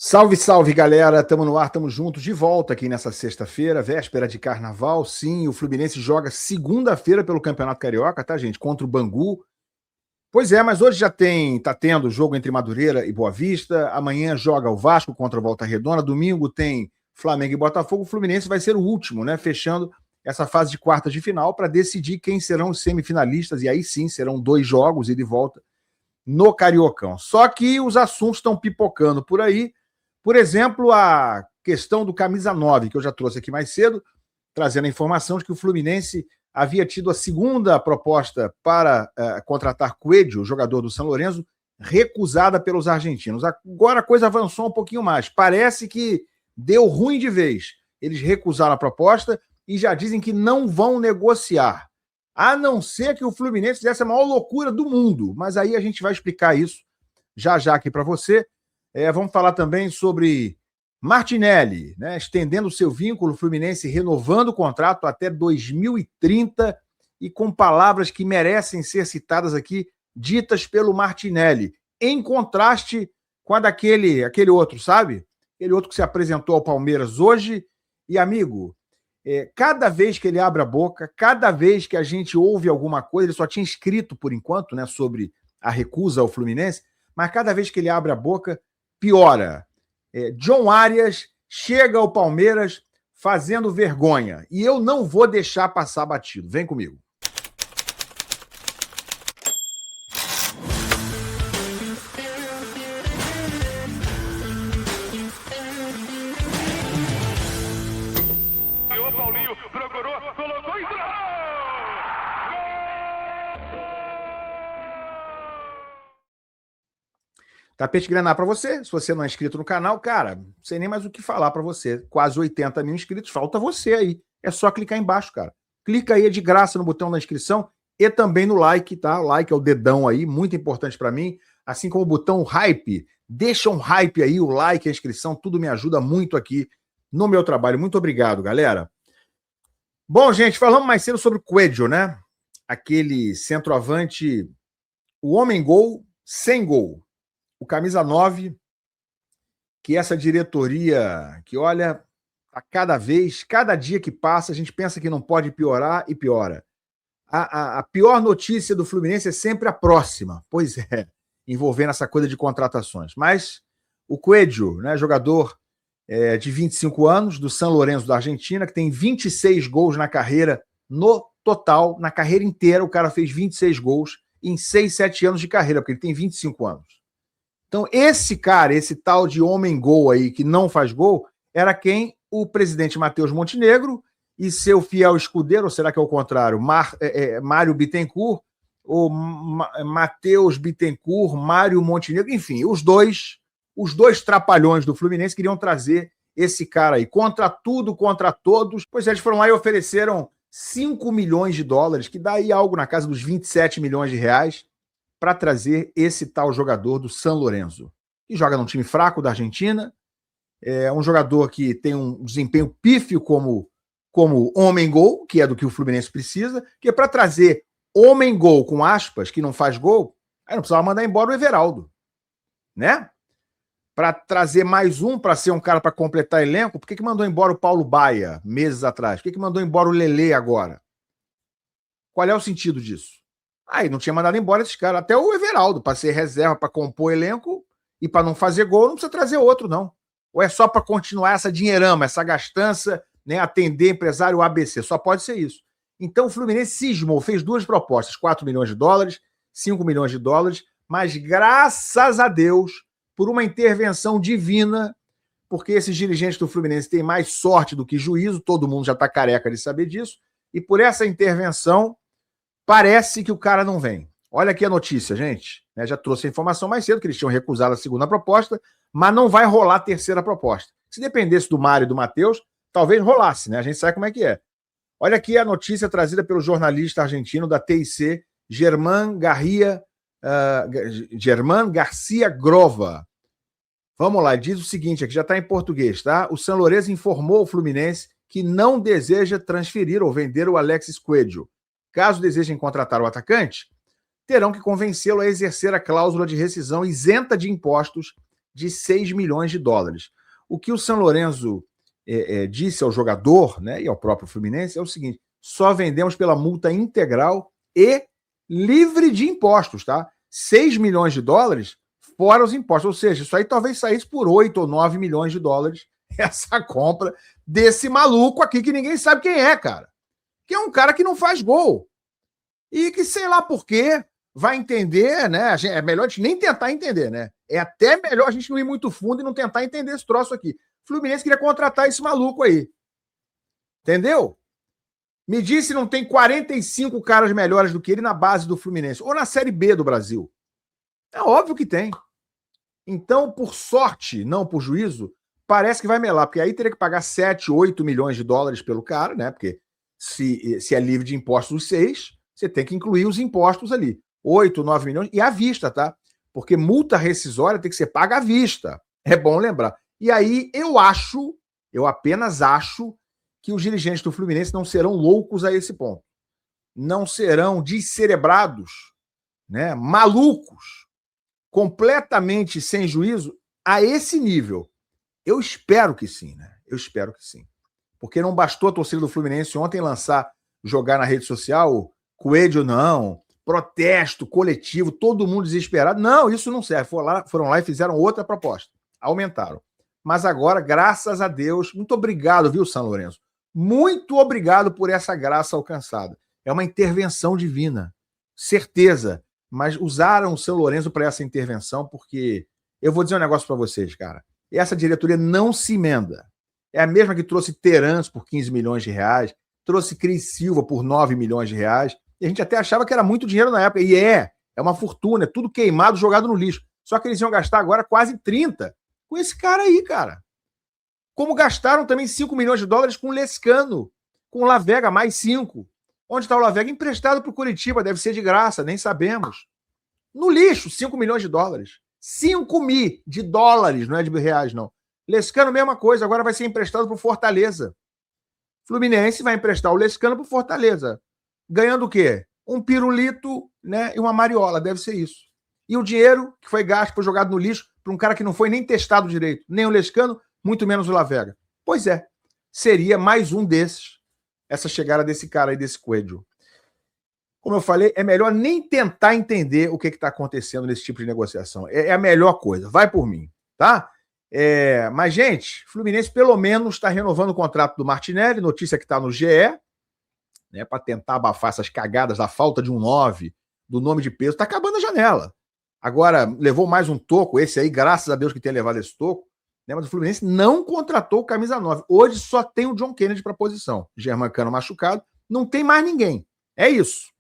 Salve, salve, galera! Estamos no ar, estamos juntos de volta aqui nessa sexta-feira, véspera de carnaval. Sim, o Fluminense joga segunda-feira pelo Campeonato Carioca, tá, gente? Contra o Bangu. Pois é, mas hoje tá tendo jogo entre Madureira e Boa Vista. Amanhã joga o Vasco contra o Volta Redonda. Domingo tem Flamengo e Botafogo. O Fluminense vai ser o último, né? Fechando essa fase de quartas de final para decidir quem serão os semifinalistas. E aí sim serão 2 jogos ida e volta no Cariocão. Só que os assuntos estão pipocando por aí. Por exemplo, a questão do camisa 9, que eu já trouxe aqui mais cedo, trazendo a informação de que o Fluminense havia tido a segunda proposta para contratar Coelho, o jogador do São Lourenço, recusada pelos argentinos. Agora a coisa avançou um pouquinho mais. Parece que deu ruim de vez. Eles recusaram a proposta e já dizem que não vão negociar. A não ser que o Fluminense fizesse a maior loucura do mundo. Mas aí a gente vai explicar isso já aqui para você. Vamos falar também sobre Martinelli, né, estendendo o seu vínculo, o Fluminense renovando o contrato até 2030 e com palavras que merecem ser citadas aqui, ditas pelo Martinelli, em contraste com a aquele outro, sabe? Aquele outro que se apresentou ao Palmeiras hoje. E, amigo, cada vez que ele abre a boca, cada vez que a gente ouve alguma coisa, ele só tinha escrito, por enquanto, né, sobre a recusa ao Fluminense, mas cada vez que ele abre a boca, piora. John Arias chega ao Palmeiras fazendo vergonha. E eu não vou deixar passar batido. Vem comigo. O Paulinho procurou, colocou e Tapete Grená para você. Se você não é inscrito no canal, cara, não sei nem mais o que falar para você. Quase 80 mil inscritos, falta você aí. É só clicar embaixo, cara. Clica aí, é de graça no botão da inscrição e também no like, tá? O like é o dedão aí, muito importante para mim. Assim como o botão hype. Deixa um hype aí, o like, a inscrição, tudo me ajuda muito aqui no meu trabalho. Muito obrigado, galera. Bom, gente, falamos mais cedo sobre o Coelho, né? Aquele centroavante, o homem-gol sem gol. O camisa 9, que essa diretoria, que olha, a cada dia que passa, a gente pensa que não pode piorar e piora. A pior notícia do Fluminense é sempre a próxima, pois é, envolvendo essa coisa de contratações. Mas o Coelho, né, jogador de 25 anos, do São Lourenço da Argentina, que tem 26 gols na carreira, no total, na carreira inteira, o cara fez 26 gols em 6, 7 anos de carreira, porque ele tem 25 anos. Então, esse cara, esse tal de homem-gol aí, que não faz gol, era quem o presidente Matheus Montenegro e seu fiel escudeiro, ou será que é o contrário, Mário Bittencourt, ou Matheus Bittencourt, Mário Montenegro, enfim, os dois trapalhões do Fluminense queriam trazer esse cara aí, contra tudo, contra todos. Pois eles foram lá e ofereceram 5 milhões de dólares, que dá aí algo na casa dos 27 milhões de reais, para trazer esse tal jogador do São Lourenço, que joga num time fraco da Argentina, é um jogador que tem um desempenho pífio como homem-gol, que é do que o Fluminense precisa, que é para trazer homem-gol com aspas, que não faz gol, aí não precisava mandar embora o Everaldo, né? Para trazer mais um, para ser um cara para completar elenco, por que mandou embora o Paulo Baia meses atrás? Por que mandou embora o Lelê agora? Qual é o sentido disso? Aí não tinha mandado embora esses caras. Até o Everaldo, para ser reserva, para compor elenco e para não fazer gol, não precisa trazer outro, não. Ou é só para continuar essa dinheirama, essa gastança, né, atender empresário ABC. Só pode ser isso. Então o Fluminense cismou, fez 2 propostas, 4 milhões de dólares, 5 milhões de dólares, mas graças a Deus, por uma intervenção divina, porque esses dirigentes do Fluminense têm mais sorte do que juízo, todo mundo já está careca de saber disso, e por essa intervenção, parece que o cara não vem. Olha aqui a notícia, gente. Já trouxe a informação mais cedo, que eles tinham recusado a segunda proposta, mas não vai rolar a terceira proposta. Se dependesse do Mário e do Matheus, talvez rolasse, né? A gente sabe como é que é. Olha aqui a notícia trazida pelo jornalista argentino da TIC, Germán Garcia Grova. Vamos lá, diz o seguinte, aqui já está em português, tá? O São Lourenço informou ao Fluminense que não deseja transferir ou vender o Alexis Coelho. Caso desejem contratar o atacante, terão que convencê-lo a exercer a cláusula de rescisão isenta de impostos de 6 milhões de dólares. O que o São Lourenço disse ao jogador, né, e ao próprio Fluminense é o seguinte: só vendemos pela multa integral e livre de impostos, tá? 6 milhões de dólares fora os impostos. Ou seja, isso aí talvez saísse por 8 ou 9 milhões de dólares essa compra desse maluco aqui que ninguém sabe quem é, cara. Que é um cara que não faz gol. E que, sei lá por quê, vai entender, né? É melhor a gente nem tentar entender, né? É até melhor a gente não ir muito fundo e não tentar entender esse troço aqui. O Fluminense queria contratar esse maluco aí. Entendeu? Me diz se não tem 45 caras melhores do que ele na base do Fluminense. Ou na Série B do Brasil. É óbvio que tem. Então, por sorte, não por juízo, parece que vai melar. Porque aí teria que pagar 7, 8 milhões de dólares pelo cara, né? Porque se é livre de impostos os 6, você tem que incluir os impostos ali. 8, 9 milhões. E à vista, tá? Porque multa rescisória tem que ser paga à vista. É bom lembrar. E aí eu apenas acho que os dirigentes do Fluminense não serão loucos a esse ponto. Não serão descerebrados, né, malucos, completamente sem juízo a esse nível. Eu espero que sim, né? Eu espero que sim. Porque não bastou a torcida do Fluminense ontem jogar na rede social, Coelho não, protesto coletivo, todo mundo desesperado. Não, isso não serve. Foram lá e fizeram outra proposta. Aumentaram. Mas agora, graças a Deus, muito obrigado, viu, São Lourenço? Muito obrigado por essa graça alcançada. É uma intervenção divina, certeza. Mas usaram o São Lourenço para essa intervenção porque eu vou dizer um negócio para vocês, cara. Essa diretoria não se emenda. É a mesma que trouxe Terans por 15 milhões de reais, trouxe Cris Silva por 9 milhões de reais, e a gente até achava que era muito dinheiro na época. E é uma fortuna, é tudo queimado, jogado no lixo. Só que eles iam gastar agora quase 30 com esse cara aí, cara. Como gastaram também 5 milhões de dólares com o Lescano, com o Lavega, mais 5. Onde está o Lavega? Emprestado para o Curitiba, deve ser de graça, nem sabemos. No lixo, 5 milhões de dólares. 5 mil de dólares, não é de reais, não. Lescano, mesma coisa, agora vai ser emprestado para o Fortaleza. Fluminense vai emprestar o Lescano para o Fortaleza. Ganhando o quê? Um pirulito, né, e uma mariola, deve ser isso. E o dinheiro que foi gasto, foi jogado no lixo para um cara que não foi nem testado direito, nem o Lescano, muito menos o Lavega. Pois é, seria mais um desses, essa chegada desse cara aí, desse Coelho. Como eu falei, é melhor nem tentar entender o que está acontecendo nesse tipo de negociação. É a melhor coisa, vai por mim, tá? Mas, gente, Fluminense pelo menos está renovando o contrato do Martinelli, notícia que está no GE, né, para tentar abafar essas cagadas da falta de um 9, do nome de peso. Está acabando a janela. Agora, levou mais um toco, esse aí, graças a Deus que tenha levado esse toco, né, mas o Fluminense não contratou o camisa 9. Hoje só tem o John Kennedy para a posição. Germancano machucado, não tem mais ninguém. É isso.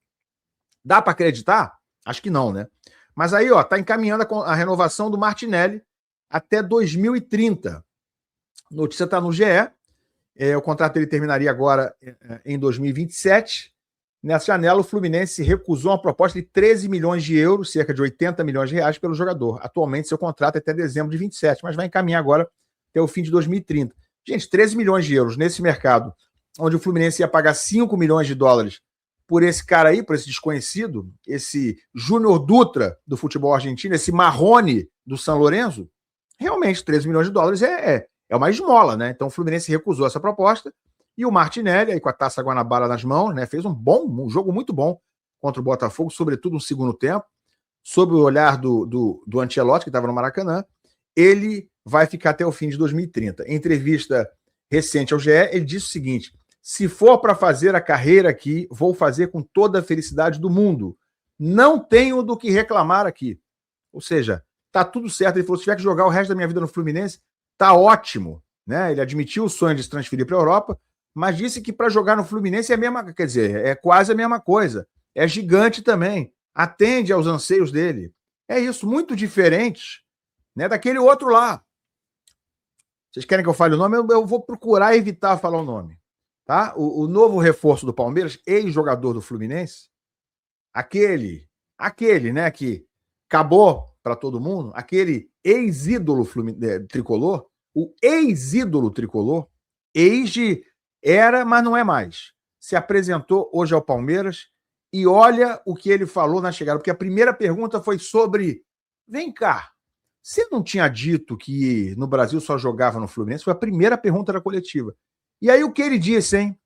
Dá para acreditar? Acho que não, né? Mas aí, ó, tá encaminhando a renovação do Martinelli até 2030. Notícia está no GE. O contrato dele terminaria agora em 2027. Nessa janela, o Fluminense recusou uma proposta de 13 milhões de euros, cerca de 80 milhões de reais, pelo jogador. Atualmente, seu contrato é até dezembro de 27, mas vai encaminhar agora até o fim de 2030. Gente, 13 milhões de euros nesse mercado, onde o Fluminense ia pagar 5 milhões de dólares por esse cara aí, por esse desconhecido, esse Júnior Dutra do futebol argentino, esse Marrone do São Lourenço, realmente 13 milhões de dólares é uma esmola, né? Então o Fluminense recusou essa proposta e o Martinelli, aí com a Taça Guanabara nas mãos, né, fez um jogo muito bom contra o Botafogo, sobretudo no segundo tempo, sob o olhar do Ancelotti, que estava no Maracanã. Ele vai ficar até o fim de 2030. Em entrevista recente ao GE, ele disse o seguinte: se for para fazer a carreira aqui, vou fazer com toda a felicidade do mundo. Não tenho do que reclamar aqui. Ou seja, tá tudo certo. Ele falou: se tiver que jogar o resto da minha vida no Fluminense, tá ótimo. Né? Ele admitiu o sonho de se transferir para a Europa, mas disse que para jogar no Fluminense é a mesma, quer dizer, é quase a mesma coisa. É gigante também. Atende aos anseios dele. É isso, muito diferente, né, daquele outro lá. Vocês querem que eu fale o nome? Eu vou procurar evitar falar o nome. Tá? O novo reforço do Palmeiras, ex-jogador do Fluminense, aquele, né, que acabou para todo mundo, aquele ex-ídolo tricolor, o ex-ídolo tricolor, era, mas não é mais, se apresentou hoje ao Palmeiras e olha o que ele falou na chegada, porque a primeira pergunta foi sobre, vem cá, Você não tinha dito que no Brasil só jogava no Fluminense? Foi a primeira pergunta da coletiva. E aí o que ele disse, hein?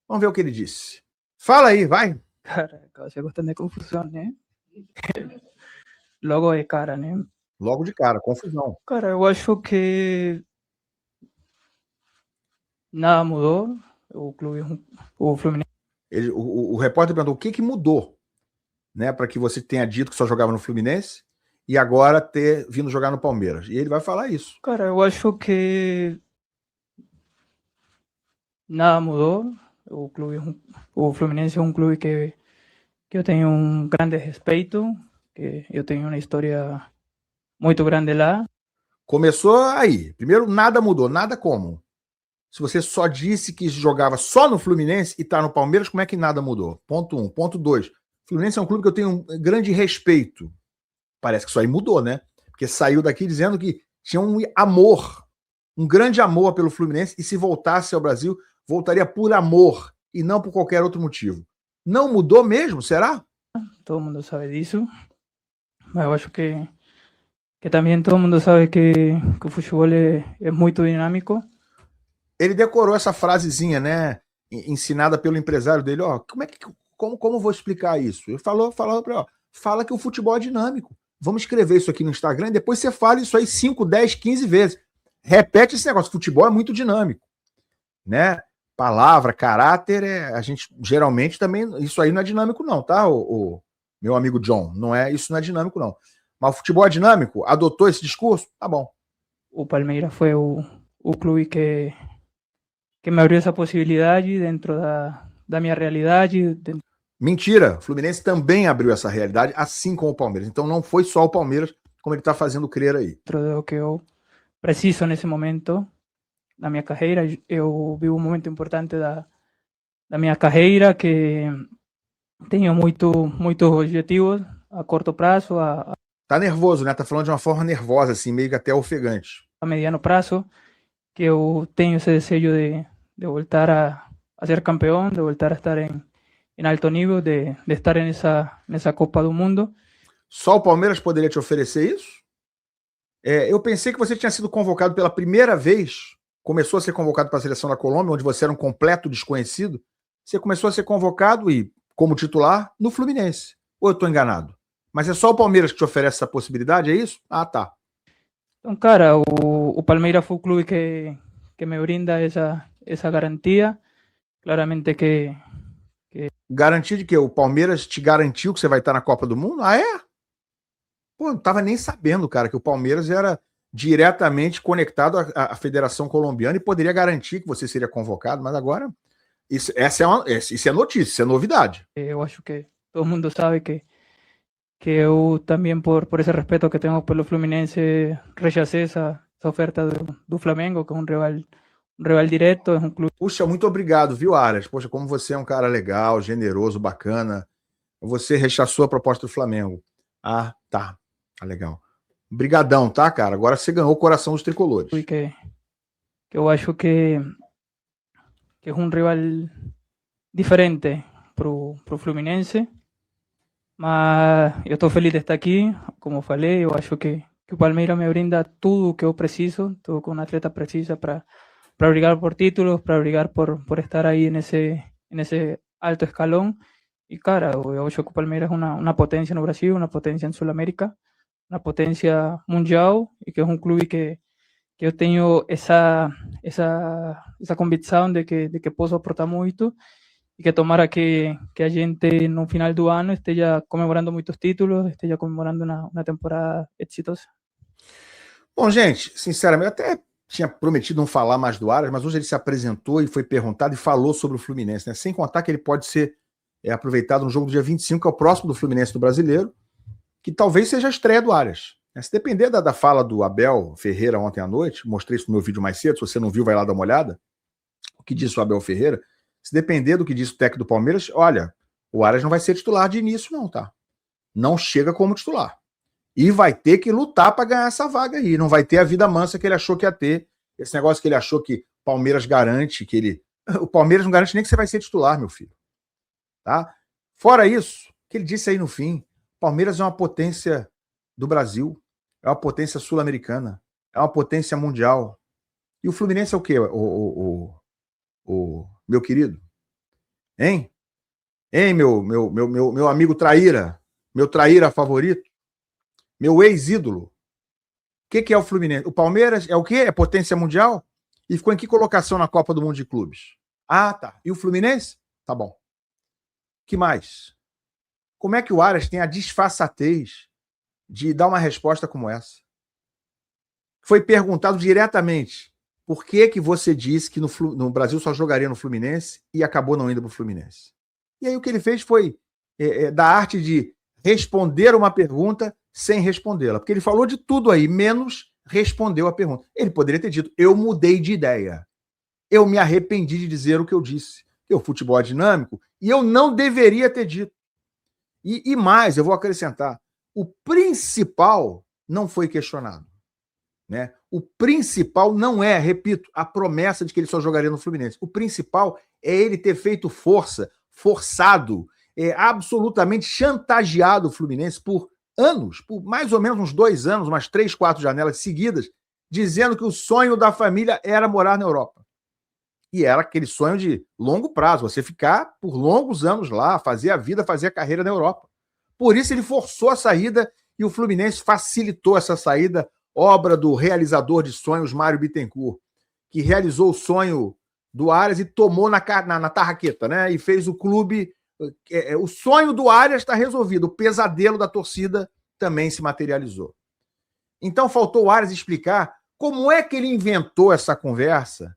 Vamos ver o que ele disse. Fala aí, vai. Cara, causa bastante confusão, né? Logo de cara, né? Logo de cara, confusão. Cara, eu acho que nada mudou. O clube, o Fluminense. O repórter perguntou o que mudou, né, para que você tenha dito que só jogava no Fluminense e agora ter vindo jogar no Palmeiras. E ele vai falar isso. Cara, eu acho que nada mudou. O clube, o Fluminense é um clube que eu tenho um grande respeito, que eu tenho uma história muito grande lá. Começou aí. Primeiro, nada mudou. Nada como? Se você só disse que jogava só no Fluminense e tá no Palmeiras, como é que nada mudou? Ponto 1. Ponto 2. O Fluminense é um clube que eu tenho um grande respeito. Parece que isso aí mudou, né? Porque saiu daqui dizendo que tinha um amor, um grande amor pelo Fluminense e se voltasse ao Brasil, voltaria por amor e não por qualquer outro motivo. Não mudou mesmo, será? Todo mundo sabe disso. Mas eu acho que também todo mundo sabe que o futebol é muito dinâmico. Ele decorou essa frasezinha, né? Ensinada pelo empresário dele, ó. Como vou explicar isso? Ele falou para ele, ó, fala que o futebol é dinâmico. Vamos escrever isso aqui no Instagram e depois você fala isso aí 5, 10, 15 vezes. Repete esse negócio. Futebol é muito dinâmico, né? Palavra, caráter, a gente geralmente também. Isso aí não é dinâmico, não, tá? O meu amigo John, isso não é dinâmico, não. Mas o futebol é dinâmico? Adotou esse discurso? Tá bom. O Palmeiras foi o clube que me abriu essa possibilidade dentro da minha realidade. Mentira, o Fluminense também abriu essa realidade, assim como o Palmeiras. Então não foi só o Palmeiras, como ele está fazendo crer aí. Dentro do que eu preciso nesse momento da minha carreira, eu vivo um momento importante da minha carreira, que tenho muitos objetivos a curto prazo, Tá nervoso, né? Tá falando de uma forma nervosa, assim, meio que até ofegante. A mediano prazo, que eu tenho esse desejo de voltar a ser campeão, de voltar a estar em alto nível, de estar nessa Copa do Mundo. Só o Palmeiras poderia te oferecer isso? Eu pensei que você tinha sido convocado pela primeira vez, começou a ser convocado para a seleção da Colômbia, onde você era um completo desconhecido. Você começou a ser convocado e como titular no Fluminense. Ou eu estou enganado? Mas é só o Palmeiras que te oferece essa possibilidade, é isso? Ah, tá. Então, cara, o Palmeiras foi o clube que me brinda essa garantia. Claramente que... Garantia de quê? O Palmeiras te garantiu que você vai estar na Copa do Mundo? Ah, é? Pô, não tava nem sabendo, cara, que o Palmeiras era diretamente conectado à Federação Colombiana e poderia garantir que você seria convocado, mas agora isso é notícia, isso é novidade. Eu acho que todo mundo sabe que eu também, por esse respeito que tenho pelo Fluminense, rechacei essa oferta do Flamengo, que é um rival direto, é um clube. Puxa, muito obrigado, viu, Arias? Poxa, como você é um cara legal, generoso, bacana. Você rechaçou a proposta do Flamengo. Ah, tá. Tá legal. Brigadão, tá, cara? Agora você ganhou o coração dos tricolores. Que eu acho que é um rival diferente pro Fluminense. Mas eu estou feliz de estar aqui. Como falei, eu acho que o Palmeiras me brinda tudo o que eu preciso, tudo que um atleta precisa para brigar por títulos, para brigar por estar aí nesse alto escalão. E, cara, eu acho que o Palmeiras é uma potência no Brasil, uma potência em Sul-América, uma potência mundial, e que é um clube que eu tenho essa convicção de que posso aportar muito. E que tomara que a gente no final do ano esteja comemorando muitos títulos, esteja comemorando uma temporada exitosa. Bom, gente, sinceramente, eu até tinha prometido não falar mais do Arias, mas hoje ele se apresentou e foi perguntado e falou sobre o Fluminense, né? Sem contar que ele pode ser aproveitado no jogo do dia 25, que é o próximo do Fluminense do Brasileiro, que talvez seja a estreia do Arias. Se depender da fala do Abel Ferreira ontem à noite, mostrei isso no meu vídeo mais cedo, se você não viu, vai lá dar uma olhada, o que disse o Abel Ferreira. Se depender do que disse o técnico do Palmeiras, olha, o Arias não vai ser titular de início não, tá? Não chega como titular. E vai ter que lutar para ganhar essa vaga aí. Não vai ter a vida mansa que ele achou que ia ter. Esse negócio que ele achou que o Palmeiras garante, que ele... O Palmeiras não garante nem que você vai ser titular, meu filho. Tá? Fora isso, que ele disse aí no fim, o Palmeiras é uma potência do Brasil. é uma potência sul-americana, é uma potência mundial. E o Fluminense é o quê, o meu querido? Hein? Hein, meu amigo traíra, meu traíra favorito, meu ex-ídolo. O que é o Fluminense? O Palmeiras é o quê? É potência mundial? E ficou em que colocação na Copa do Mundo de Clubes? Ah, tá. E o Fluminense? Tá bom. Que mais? Como é que o Arias tem a disfarçatez de dar uma resposta como essa? Foi perguntado diretamente por que você disse que no Brasil só jogaria no Fluminense e acabou não indo para o Fluminense. E aí o que ele fez foi da arte de responder uma pergunta sem respondê-la. Porque ele falou de tudo aí, menos respondeu a pergunta. Ele poderia ter dito, eu mudei de ideia. Eu me arrependi de dizer o que eu disse. Que o futebol é dinâmico e eu não deveria ter dito. E mais, eu vou acrescentar, o principal não foi questionado. Né? O principal não é, repito, a promessa de que ele só jogaria no Fluminense. O principal é ele ter feito forçado, absolutamente chantageado o Fluminense por anos, por mais ou menos uns 2 anos, umas 3, 4 janelas seguidas, dizendo que o sonho da família era morar na Europa. E era aquele sonho de longo prazo, você ficar por longos anos lá, fazer a vida, fazer a carreira na Europa. Por isso ele forçou a saída e o Fluminense facilitou essa saída, obra do realizador de sonhos, Mário Bittencourt, que realizou o sonho do Arias e tomou na tarraqueta, né? E fez o clube... O sonho do Arias está resolvido, o pesadelo da torcida também se materializou. Então faltou o Arias explicar como é que ele inventou essa conversa,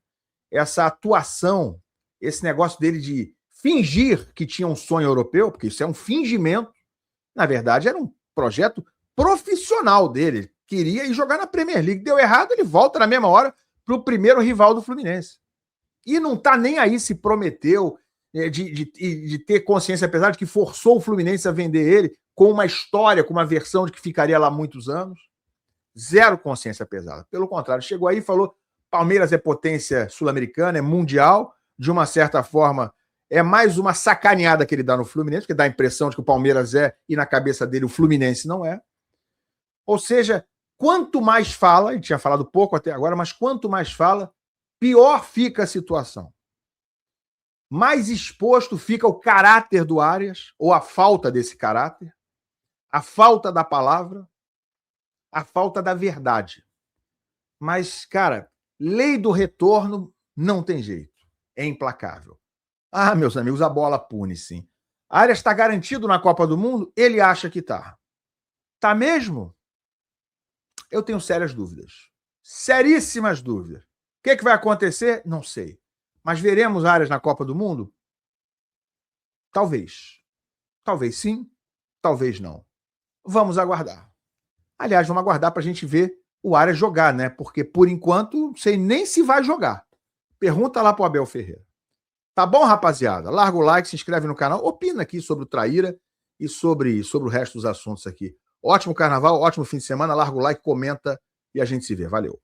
essa atuação, esse negócio dele de fingir que tinha um sonho europeu, porque isso é um fingimento. Na verdade, era um projeto profissional dele. Queria ir jogar na Premier League. Deu errado, ele volta na mesma hora para o primeiro rival do Fluminense. E não está nem aí se prometeu de ter consciência, apesar de que forçou o Fluminense a vender ele com uma história, com uma versão de que ficaria lá muitos anos. Zero consciência pesada. Pelo contrário, chegou aí e falou: Palmeiras é potência sul-americana, é mundial, de uma certa forma, é mais uma sacaneada que ele dá no Fluminense, porque dá a impressão de que o Palmeiras é, e na cabeça dele o Fluminense não é. Ou seja, quanto mais fala, ele tinha falado pouco até agora, mas quanto mais fala, pior fica a situação. Mais exposto fica o caráter do Arias, ou a falta desse caráter, a falta da palavra, a falta da verdade. Mas, cara, lei do retorno não tem jeito. É implacável. Ah, meus amigos, a bola pune, sim. Arias está garantido na Copa do Mundo? Ele acha que está. Está mesmo? Eu tenho sérias dúvidas. Seríssimas dúvidas. O que vai acontecer? Não sei. Mas veremos Arias na Copa do Mundo? Talvez. Talvez sim, talvez não. Vamos aguardar. Aliás, vamos aguardar para a gente ver o Arias jogar, né? Porque, por enquanto, não sei nem se vai jogar. Pergunta lá para o Abel Ferreira. Tá bom, rapaziada? Larga o like, se inscreve no canal, opina aqui sobre o Traíra e sobre o resto dos assuntos aqui. Ótimo carnaval, ótimo fim de semana. Larga o like, comenta e a gente se vê. Valeu.